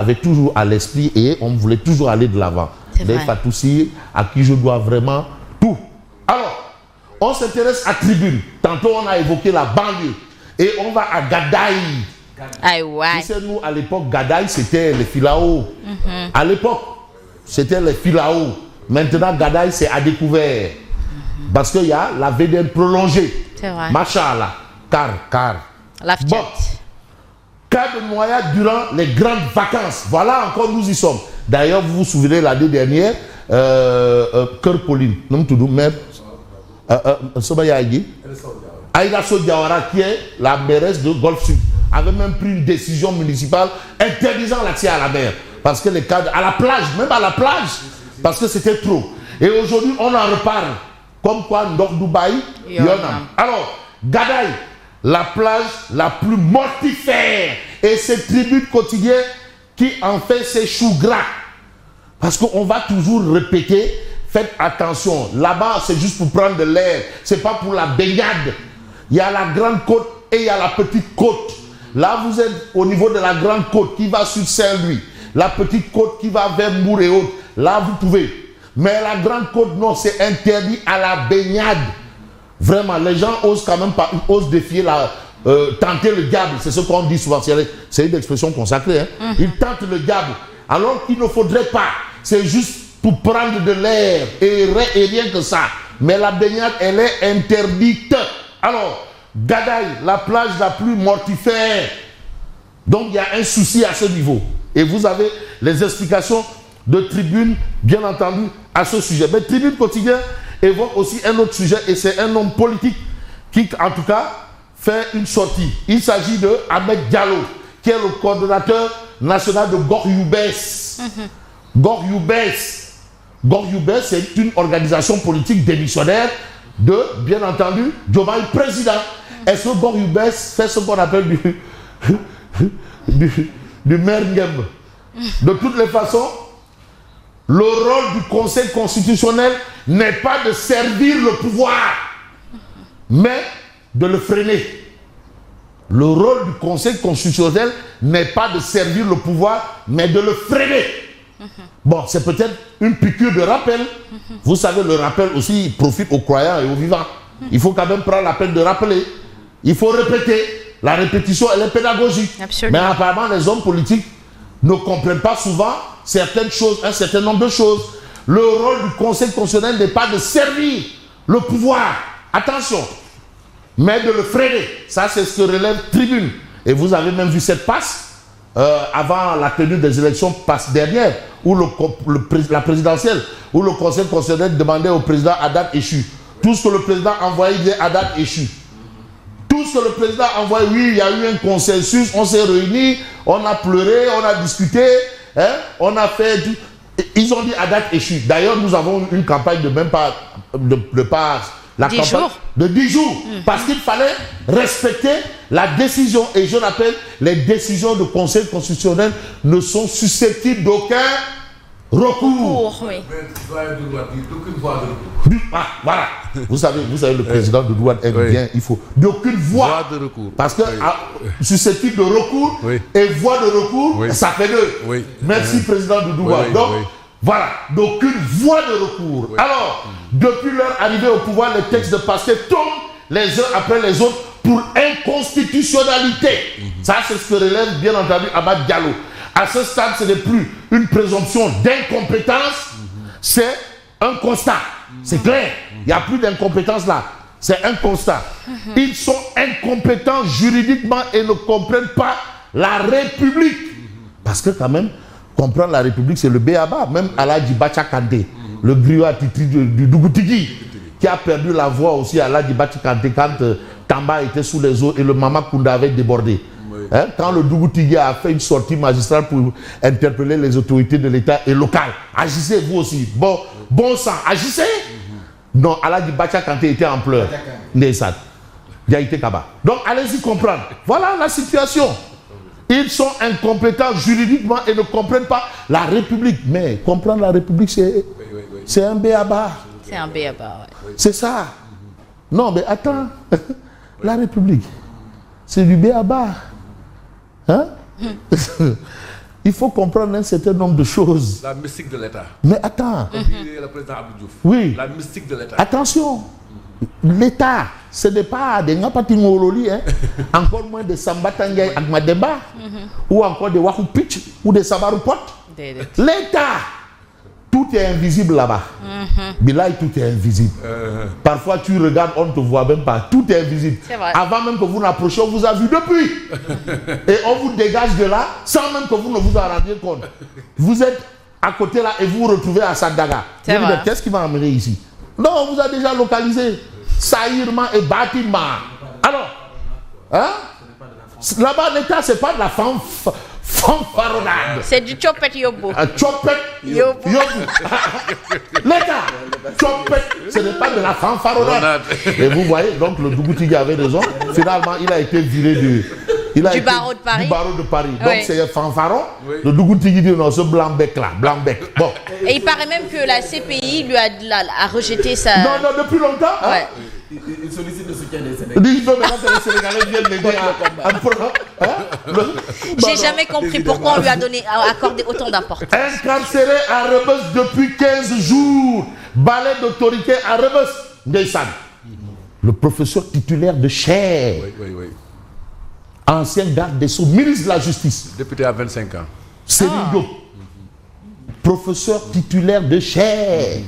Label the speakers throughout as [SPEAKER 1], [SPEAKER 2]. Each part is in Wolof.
[SPEAKER 1] avait toujours à l'esprit et on voulait toujours aller de l'avant. Les Fatoussi, à qui je dois vraiment tout. Alors, on s'intéresse à Tribune. Tantôt, on a évoqué la banlieue. Et on va à Gadaï.
[SPEAKER 2] Aïe, ouais.
[SPEAKER 1] Tu sais, nous, à l'époque, Gadaï, c'était les Filao. À l'époque, c'était les Filao. Maintenant, Gadaï, c'est à découvert. Parce qu'il y a la VDN prolongée.
[SPEAKER 2] C'est vrai.
[SPEAKER 1] Machallah. Car. Bon. Cas de noyade durant les grandes vacances. Voilà, encore nous y sommes. D'ailleurs, vous vous souvenez, l'année dernière, Cœur Pauline, non tout même, Aïda Sodiawara, qui est la mairesse de Golfe Sud, avait même pris une décision municipale interdisant l'accès à la mer. Parce que les cadres, à la plage, même à la plage, parce que c'était trop. Et aujourd'hui, on en reparle. Comme quoi, Nord Dubaï, Yonam. Alors, Gadaï, la plage la plus mortifère. Et cette tribune quotidienne qui en fait ses choux gras. Parce qu'on va toujours répéter, faites attention. Là-bas, c'est juste pour prendre de l'air. C'est pas pour la baignade. Il y a la grande côte et il y a la petite côte. Là, vous êtes au niveau de la grande côte qui va sur Saint-Louis. La petite côte qui va vers Mour et autres. Là, vous pouvez. Mais la grande côte, non, c'est interdit à la baignade. Vraiment, les gens osent quand même pas, osent défier tenter le diable. C'est ce qu'on dit souvent. C'est une expression consacrée. Hein? Ils tentent le diable. Alors qu'il ne faudrait pas. C'est juste pour prendre de l'air et rien que ça. Mais la baignade, elle est interdite. Alors, Gadaï, la plage la plus mortifère. Donc, il y a un souci à ce niveau. Et vous avez les explications de Tribune, bien entendu, à ce sujet. Mais Tribune quotidien évoque aussi un autre sujet, et c'est un homme politique qui, en tout cas, fait une sortie. Il s'agit de Ahmed Diallo, qui est le coordonnateur national de Gor-Youbès. Gor-Youbès, c'est une organisation politique démissionnaire de, bien entendu, Diomaye président. Est-ce que Gor-Youbès fait ce qu'on appelle du maire Ngembe? De toutes les façons, le rôle du Conseil constitutionnel n'est pas de servir le pouvoir, mais de le freiner. Le rôle du Conseil constitutionnel n'est pas de servir le pouvoir, mais de le freiner. Bon, c'est peut-être une piqûre de rappel. Vous savez, le rappel aussi, il profite aux croyants et aux vivants. Il faut quand même prendre la peine de rappeler. Il faut répéter. La répétition, elle est pédagogique.
[SPEAKER 2] Absolument.
[SPEAKER 1] Mais apparemment, les hommes politiques ne comprennent pas souvent certaines choses, un certain nombre de choses. Le rôle du Conseil constitutionnel n'est pas de servir le pouvoir. Attention. Mais de le freiner. Ça, c'est ce que relève Tribune. Et vous avez même vu cette passe avant la tenue des élections dernières, où la présidentielle, où le Conseil constitutionnel demandait au président à date échue. Tout ce que le président envoyait, il disait à date échue. Tout ce que le président envoyait, oui, il y a eu un consensus, on s'est réunis, on a pleuré, on a discuté, hein, on a fait... Ils ont dit à date échue. D'ailleurs, nous avons une campagne de même pas... la
[SPEAKER 2] 10
[SPEAKER 1] campagne
[SPEAKER 2] jours.
[SPEAKER 1] de 10 jours. Parce qu'il fallait respecter la décision. Et je rappelle, les décisions du Conseil constitutionnel ne sont susceptibles d'aucun recours.
[SPEAKER 2] Oui.
[SPEAKER 1] Ah, voilà. Vous savez, le président de douane aime bien, il faut d'aucune voie
[SPEAKER 3] de recours.
[SPEAKER 1] Parce que susceptible de recours et voie de recours, ça fait deux. Merci, président de douane. Donc, voilà, d'aucune voie de recours. Alors, depuis leur arrivée au pouvoir, les textes de passé tombent les uns après les autres pour inconstitutionnalité. Ça, c'est ce que relève, bien entendu, Ahmed Diallo. À ce stade, ce n'est plus une présomption d'incompétence, c'est un constat. C'est clair. Il n'y a plus d'incompétence là. C'est un constat. Ils sont incompétents juridiquement et ne comprennent pas la République. Parce que quand même, comprendre la République, c'est le B.A.B.A. Même Aladji Bacha Kandé, le griot titri du Dougoutigui, qui a perdu la voix aussi à Aladji Bacha Kandé quand Tamba était sous les eaux et le Mama Kounda avait débordé. Hein, quand le Dougoutigui a fait une sortie magistrale pour interpeller les autorités de l'État et local, agissez vous aussi. Bon sang, agissez. Non, Aladji Bacha Kanté était en pleurs. Nessad. Diaïté Kaba. Donc allez-y comprendre. Voilà la situation. Ils sont incompétents juridiquement et ne comprennent pas la République. Mais comprendre la République, c'est un B.A.B.A.
[SPEAKER 2] C'est un B.A.B.A. Ouais.
[SPEAKER 1] C'est ça. Non, mais attends. La République, c'est du B.A.B.A. Hein? il faut comprendre un certain nombre de choses.
[SPEAKER 3] La mystique de l'État.
[SPEAKER 1] Mais attends.
[SPEAKER 3] Comme dirait le président Abdou Diouf.
[SPEAKER 1] Oui.
[SPEAKER 3] La mystique de l'État.
[SPEAKER 1] Attention. L'État, ce n'est pas des Ngapatingololi, hein. Encore moins des Sambatangay Agmademba, ou encore des Wahupich, ou des Sabarupot. L'État, tout est invisible là-bas. Bilaï, tout est invisible. Parfois, tu regardes, on ne te voit même pas. Tout est invisible. Avant même que vous n'approchiez, on vous a vu depuis. Et on vous dégage de là, sans même que vous ne vous en rendiez compte. Vous êtes à côté là et vous vous retrouvez à Sadaga. Qu'est-ce qui m'a amené ici? Non, on vous a déjà localisé. Saïrement et bâtiment. Alors, hein? Là-bas, l'État, c'est pas de la fanfaronnade.
[SPEAKER 2] C'est du chopet yobo.
[SPEAKER 1] Chopet yobo. L'État, chopet, ce n'est pas de la fanfaronnade. Et vous voyez, donc le Dougoutigui avait raison. Finalement, il a été viré du
[SPEAKER 2] barreau de Paris.
[SPEAKER 1] Du barreau de Paris. Donc c'est un fanfaron. Oui. Le Dougoutigui dit non, ce blanc-bec là, blanc-bec. Bon.
[SPEAKER 2] Et il paraît même que la CPI lui a rejeté sa...
[SPEAKER 1] Non, depuis longtemps.
[SPEAKER 2] Ouais.
[SPEAKER 4] Il sollicite le soutien des Sénégalais.
[SPEAKER 1] Il veut maintenant que les Sénégalais viennent l'aider
[SPEAKER 2] J'ai jamais compris pourquoi on lui a accordé autant d'importance.
[SPEAKER 1] Incarcéré à Rebeuss depuis 15 jours. Balai d'autorité à Rebeuss. Ndeyssan. Le professeur titulaire de chaire.
[SPEAKER 3] Oui.
[SPEAKER 1] Ancien garde des Sceaux, ministre de la Justice.
[SPEAKER 3] Député à 25 ans.
[SPEAKER 1] Serigne Diop. Professeur titulaire de chaire.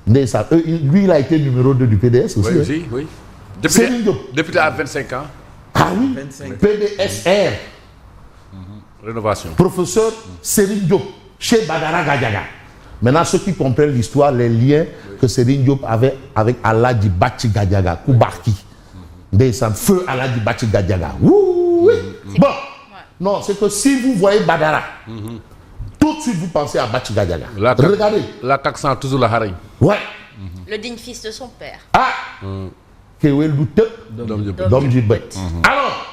[SPEAKER 1] Lui, il a été numéro 2 du PDS aussi.
[SPEAKER 3] Oui. Député à 25 ans.
[SPEAKER 1] Ah oui, 25. PDSR.
[SPEAKER 3] Rénovation.
[SPEAKER 1] Professeur Serigne Diop, chez Badara Gadiaga. Maintenant, ceux qui comprennent l'histoire, les liens que Serigne Diop avait avec Aladji Bachi Gadiaga, Koubarki. Descend feu Aladji Bachi Gadiaga. Oui. Bon, non, c'est que si vous voyez Badara, tout de suite vous pensez à Bachi Gadiaga. Regardez.
[SPEAKER 3] La taxant toujours la harine.
[SPEAKER 1] Ouais.
[SPEAKER 2] Le digne fils de son père.
[SPEAKER 1] Ah. Kewel Doute, Dom Djibet. Alors,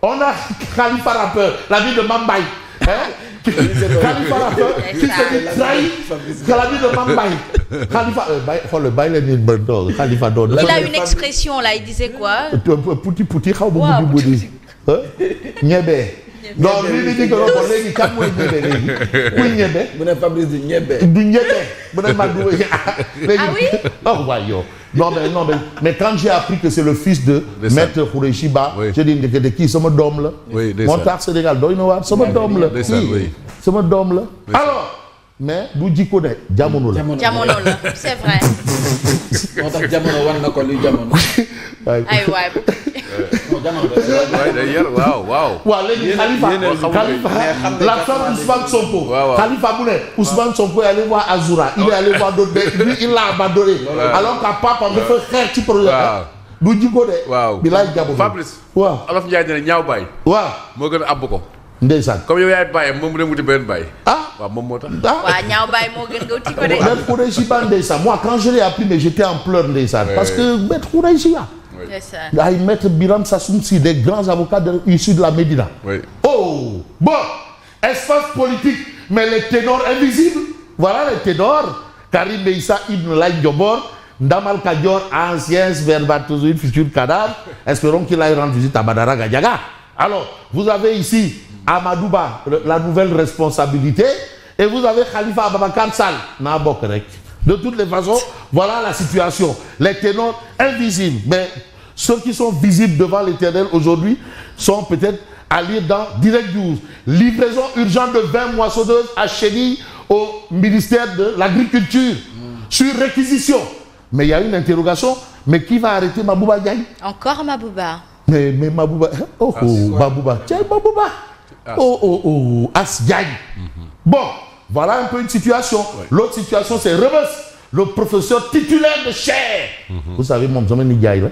[SPEAKER 1] on a Khalifa Rappeur, la vie de Mambaye. Khalifa Rappeur qui s'est trahi, la vie de Mambaye. Khalifa,
[SPEAKER 2] il a une expression là, il disait quoi?
[SPEAKER 1] Pouti, Niébé. Non, lui, il dit que l'on parlait du cap, oui, Niébé.
[SPEAKER 4] Vous n'avez pas besoin de Niébé.
[SPEAKER 1] Du Niébé. Ah
[SPEAKER 2] oui?
[SPEAKER 1] Oh, voyons. Non, mais quand j'ai appris que c'est le fils de Maître Khoureyshiba, j'ai dit de qui? C'est mon dôme là. Montar Sénégal, c'est mon dôme là. C'est mon dôme là. Alors, mais vous dites qu'on est Diamono là.
[SPEAKER 2] Diamono là, c'est vrai.
[SPEAKER 4] Diamono,
[SPEAKER 1] l'absent d'Ousmane Sonko. Khalifa Mounet, Ousmane Sonko est allé voir Azura. Il est allé voir d'autres. Lui, il l'a abandonné. Alors qu'à papa, on me fait faire tu peux. Nous disons que. Bilal Diamono.
[SPEAKER 3] Fabrice. Alors qu'il y a des Niaoubay. Morgan Aboko.
[SPEAKER 1] Ndeysaan.
[SPEAKER 3] Comme yow yaay baye moom mu dem wuti benn baye.
[SPEAKER 1] Waaw
[SPEAKER 3] moom moo tax.
[SPEAKER 2] waaw ñaaw baye moo gën nga wuti ko de.
[SPEAKER 1] Maître Khoureyshiba ndeysaan. Moi quand je l'ai appris mais j'étais en pleurs ndeysaan parce que Maître Khoureyshiba. Ay Maître Biram Sassoum Sy, des grands avocats issus de la Médina. Oh, bon, espace politique, mais les ténors invisibles. Voilà les ténors. Karim Meïssa Ibn Laye Diobor, Ndamal Kadior, ancien spermatozoïde, futur cadavre. Espérons qu'il aille rendre visite à Badara Gadiaga. Alors, vous avez ici Amadouba, la nouvelle responsabilité, et vous avez Khalifa Ababakar Sall, Nabokrek. De toutes les façons, voilà la situation. Les ténors invisibles, mais ceux qui sont visibles devant l'Éternel aujourd'hui sont peut-être à lire dans Direct News. Livraison urgente de 20 moissonneuses à Chény au ministère de l'Agriculture sur réquisition. Mais il y a une interrogation, mais qui va arrêter Mabouba Diagne?
[SPEAKER 2] Encore Mabouba.
[SPEAKER 1] Mais Mabouba, Mabouba, tiens Mabouba. As Diagne. Bon, voilà un peu une situation. L'autre situation, c'est Rebeuss, le professeur titulaire de chaire. Vous savez, mon Zomé Ndiaye, là?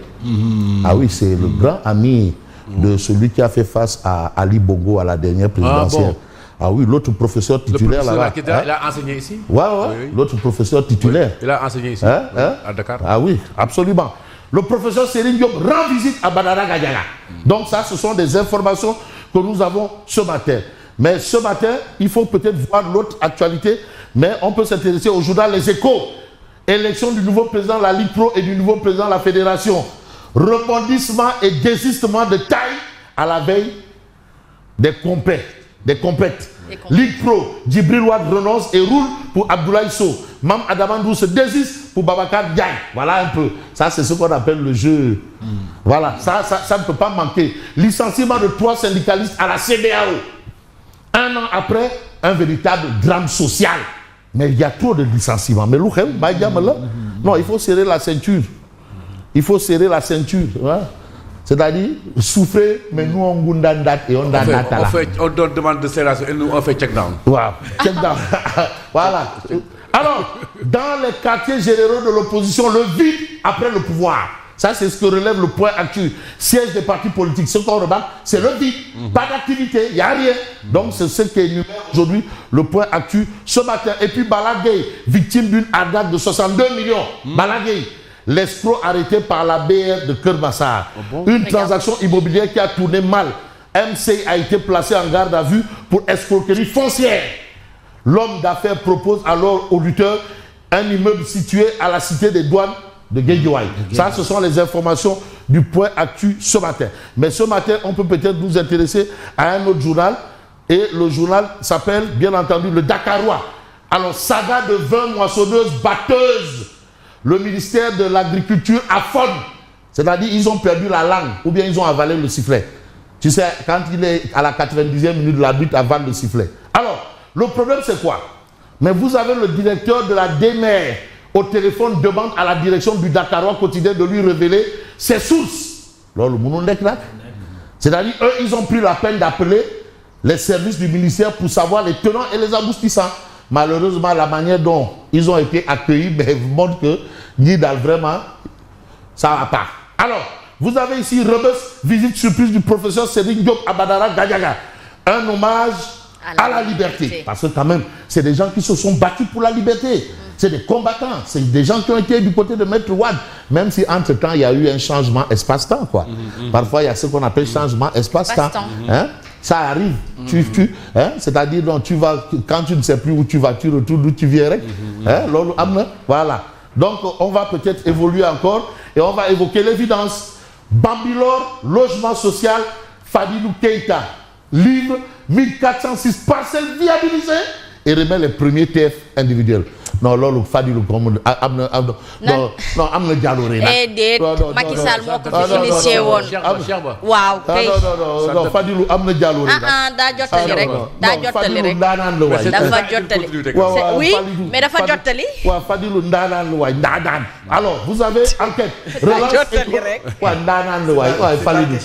[SPEAKER 1] Ah oui, c'est le grand ami de celui qui a fait face à Ali Bongo à la dernière présidentielle. Ah oui, l'autre professeur titulaire là-bas.
[SPEAKER 3] Il a enseigné ici?
[SPEAKER 1] Oui. L'autre professeur titulaire.
[SPEAKER 3] Il a enseigné ici, à Dakar.
[SPEAKER 1] Ah oui, absolument. Le professeur Serigne Diop rend visite à Badara Gadiaga. Donc ça, ce sont des informations que nous avons ce matin. Mais ce matin, il faut peut-être voir l'autre actualité, mais on peut s'intéresser au journal Les Échos. Élection du nouveau président de la Ligue Pro et du nouveau président de la Fédération. Rebondissement et désistement de taille à la veille des compètes. des compètes. Ligue Pro, Djibril Wade renonce et roule pour Abdoulaye Sow. Mam Adamandou se désiste pour Babacar Diagne. Voilà un peu. Ça, c'est ce qu'on appelle le jeu. Voilà, ça ne peut pas manquer. Licenciement de 3 syndicalistes à la CEDEAO. Un an après, un véritable drame social. Mais il y a trop de licenciements. Mais non, il faut serrer la ceinture. Il faut serrer la ceinture. Hein? C'est-à-dire, souffrer, mais nous, on gundandat et on
[SPEAKER 3] on demande de serrer et nous, on fait check down.
[SPEAKER 1] Wow. Check down. Voilà. Alors, dans les quartiers généraux de l'opposition, le vide après le pouvoir. Ça, c'est ce que relève le point actuel. Siège des partis politiques. Ce qu'on remarque, c'est le vide. Pas d'activité, il n'y a rien. Donc, c'est ce qui énumère aujourd'hui le point actuel ce matin. Et puis, Balagay, victime d'une arnaque de 62 millions. Balagay, l'escroc arrêté par la BR de Kermassar. Une transaction immobilière qui a tourné mal. MC a été placé en garde à vue pour escroquerie foncière. L'homme d'affaires propose alors aux lutteurs un immeuble situé à la cité des douanes de Guédiouaï. Ça, ce sont les informations du point actu ce matin. Mais ce matin, on peut peut-être nous intéresser à un autre journal. Et le journal s'appelle, bien entendu, le Dakarois. Alors, saga de 20 moissonneuses batteuses. Le ministère de l'Agriculture affone. C'est-à-dire, ils ont perdu la langue ou bien ils ont avalé le sifflet. Tu sais, quand il est à la 90e minute, l'arbitre avale le sifflet. Alors, le problème, c'est quoi? Mais vous avez le directeur de la DEMER au téléphone, demande à la direction du Dakarois quotidien de lui révéler ses sources. C'est-à-dire, eux, ils ont pris la peine d'appeler les services du ministère pour savoir les tenants et les aboutissants. Malheureusement, la manière dont ils ont été accueillis montre que Nidal, vraiment, ça va pas. Alors, vous avez ici Rebus, visite surprise du professeur Cédric Diop à Badara Gadiaga. Un hommage à la liberté. Parce que quand même, c'est des gens qui se sont battus pour la liberté. C'est des combattants. C'est des gens qui ont été du côté de Maître Wade. Même si entre-temps, il y a eu un changement espace-temps, quoi. Parfois, il y a ce qu'on appelle changement espace-temps. Hein? Ça arrive. Hein? C'est-à-dire, quand tu ne sais plus où tu vas, tu retournes d'où tu viens. Hein? Voilà. Donc, on va peut-être évoluer encore et on va évoquer l'évidence. Bambilor, logement social, Fadilou Keïta, livre 1406 parcelles viabilisées et remet les premiers TF individuels. Non, lolo Fadilou comme non, amna dialoré
[SPEAKER 2] na Macky Sall moko fi initié won waaw kay
[SPEAKER 1] non Fadilou amna dialoré
[SPEAKER 2] da jotali rek dafa jotali oui mais dafa jotali
[SPEAKER 1] wa Fadilou ndanan lu way ndanan. Alors vous avez enquête
[SPEAKER 2] jotali rek
[SPEAKER 1] wa ndanan lu way Fadilou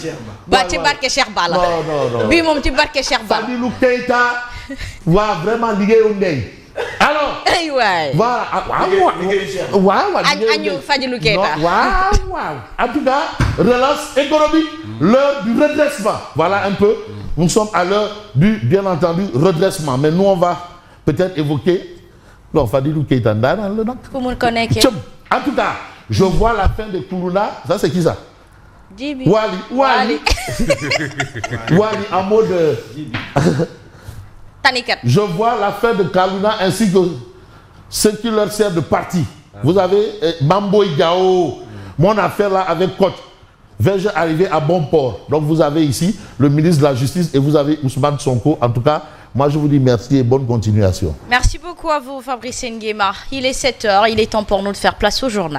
[SPEAKER 2] ba ci barke Cheikh Bala
[SPEAKER 1] non
[SPEAKER 2] bi mom ci barke Cheikh Bala
[SPEAKER 1] Fadilou Keïta wa vraiment liggéeyu ndey. Alors, voilà, en tout cas, relance économique, l'heure du redressement. Voilà un peu, nous sommes à l'heure du, bien entendu, redressement. Mais nous, on va peut-être évoquer. Non, Fadilou Keïta,
[SPEAKER 2] comment connaître?
[SPEAKER 1] En tout cas, je vois la fin de Kourouna. Ça, c'est qui ça?
[SPEAKER 2] Djibi.
[SPEAKER 1] Wali, en mode. Je vois la fin de Kaluna ainsi que ce qui leur sert de parti. Vous avez Mambo Igao, mon affaire là avec Côte. Vais-je arriver à bon port? Donc vous avez ici le ministre de la Justice et vous avez Ousmane Sonko. En tout cas, moi je vous dis merci et bonne continuation.
[SPEAKER 2] Merci beaucoup à vous Fabrice Nguema. Il est 7h, il est temps pour nous de faire place au journal.